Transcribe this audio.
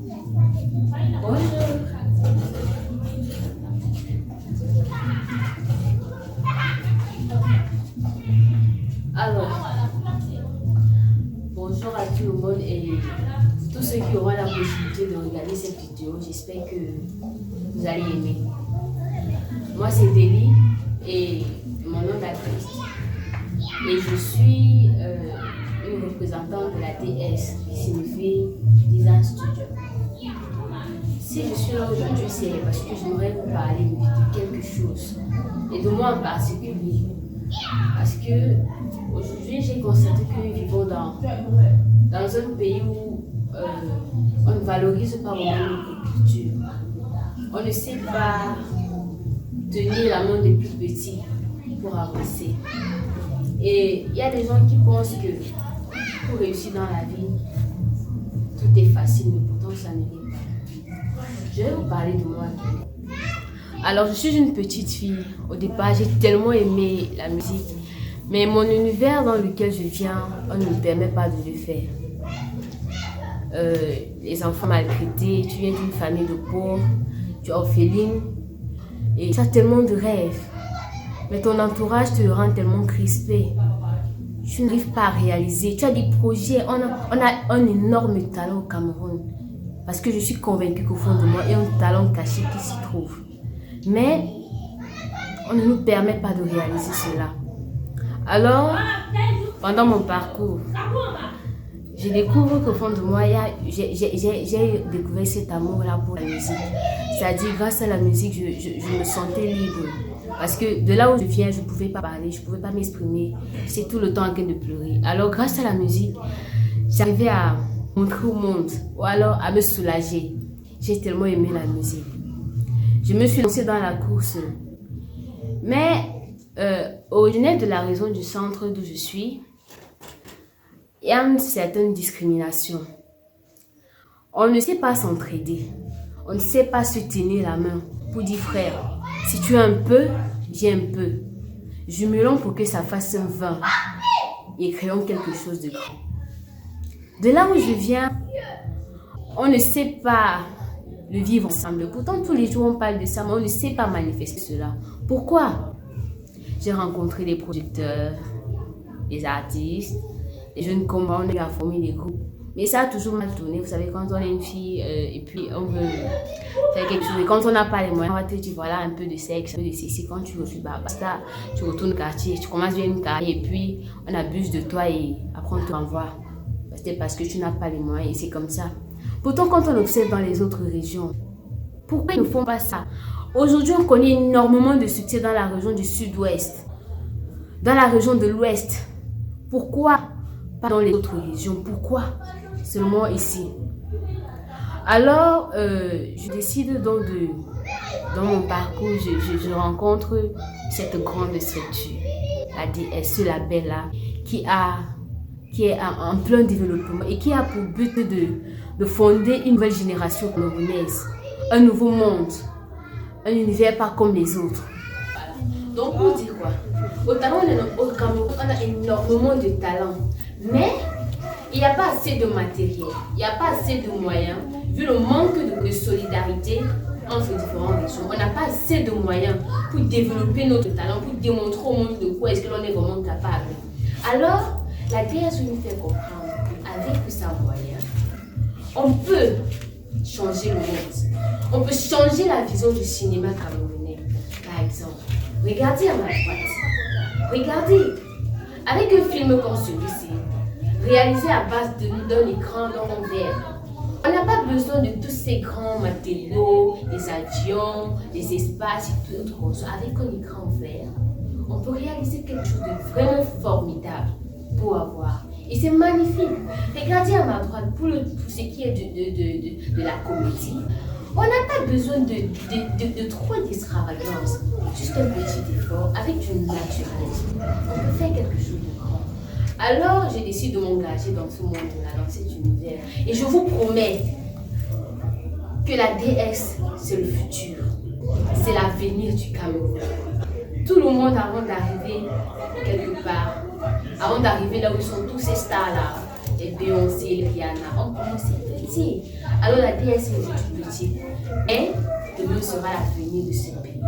Bonjour. Alors, bonjour à tout le monde et tous ceux qui auront la possibilité de regarder cette vidéo, j'espère que vous allez aimer. Moi c'est Deli et mon nom d'actrice. Et je suis une représentante de la DS qui signifie Design Studio. Si je suis là aujourd'hui, c'est parce que j'aimerais vous parler de quelque chose et de moi en particulier. Parce que aujourd'hui, j'ai constaté que nous vivons dans un pays où on ne valorise pas vraiment notre culture. On ne sait pas tenir la main des plus petits pour avancer. Et il y a des gens qui pensent que pour réussir dans la vie, tout est facile, mais pourtant ça ne l'est pas. Je vais vous parler de moi. Alors, je suis une petite fille. Au départ, j'ai tellement aimé la musique. Mais mon univers dans lequel je viens, on ne me permet pas de le faire. Les enfants maltraités, tu viens d'une famille de pauvres, tu es orpheline et tu as tellement de rêves. Mais ton entourage te rend tellement crispé. Tu n'arrives pas à réaliser. Tu as des projets. On a un énorme talent au Cameroun. Parce que je suis convaincue qu'au fond de moi, il y a un talent caché qui s'y trouve. Mais on ne nous permet pas de réaliser cela. Alors, pendant mon parcours, je découvre qu'au fond de moi, j'ai découvert cet amour-là pour la musique. C'est-à-dire, grâce à la musique, je me sentais libre. Parce que de là où je viens, je ne pouvais pas parler, je ne pouvais pas m'exprimer. C'est tout le temps en train de pleurer. Alors, grâce à la musique, j'arrivais à montrer au monde ou alors à me soulager. J'ai tellement aimé la musique. Je me suis lancée dans la course. Mais, originaire de la région du centre d'où je suis, il y a une certaine discrimination. On ne sait pas s'entraider. On ne sait pas se tenir la main pour dire frère, si tu as un peu, j'ai un peu. Jumelons pour que ça fasse un 20 et créons quelque chose de grand. De là où je viens, on ne sait pas le vivre ensemble. Pourtant, tous les jours, on parle de ça, mais on ne sait pas manifester cela. Pourquoi? J'ai rencontré des producteurs, des artistes, des jeunes communs, on a formé des groupes. Mais ça a toujours mal tourné. Vous savez, quand on est une fille et puis on veut faire quelque chose, et quand on n'a pas les moyens, on va te dire voilà un peu de sexe, un peu de ceci. Quand tu refuses, bah, basta, tu retournes au quartier, tu commences bien une carrière et puis on abuse de toi et après on te renvoie. C'est parce que tu n'as pas les moyens et c'est comme ça. Pourtant, quand on observe dans les autres régions, pourquoi ils ne font pas ça? Aujourd'hui, on connaît énormément de succès dans la région du sud-ouest, dans la région de l'ouest. Pourquoi pas dans les autres régions? Pourquoi seulement ici? Alors, je décide donc dans mon parcours, je rencontre cette grande structure, la DS, ce label-là, qui est en plein développement et qui a pour but de fonder une nouvelle génération camerounaise, un nouveau monde, un univers pas comme les autres. Donc pour dire quoi? Au Cameroun, on a énormément de talent, mais il n'y a pas assez de matériel, il n'y a pas assez de moyens, vu le manque de solidarité entre différentes régions. On n'a pas assez de moyens pour développer notre talent, pour démontrer au monde de quoi est-ce que l'on est vraiment capable. Alors, la DS nous fait comprendre qu'avec sa moyen, on peut changer le monde. On peut changer la vision du cinéma camerounais. Par exemple, regardez à ma droite. Regardez, avec un film comme celui-ci, réalisé à base d'un écran dans un verre, on n'a pas besoin de tous ces grands matériaux, des avions, des espaces et tout autre chose. Avec un écran vert, on peut réaliser quelque chose de vraiment formidable pour avoir. Et c'est magnifique. Regardez à ma droite, pour ce qui est de la comédie, on n'a pas besoin de trop d'extravagance. Juste un petit effort avec une naturalité. On peut faire quelque chose de grand. Alors, j'ai décidé de m'engager dans ce monde-là, dans cet univers. Et je vous promets que la DS, c'est le futur. C'est l'avenir du Cameroun. Tout le monde, avant d'arriver quelque part, avant d'arriver là où sont tous ces stars-là, les Beyoncé, les Rihanna ont commencé petit. Alors la DSC est tout petit. Et demain sera l'avenir de ce pays.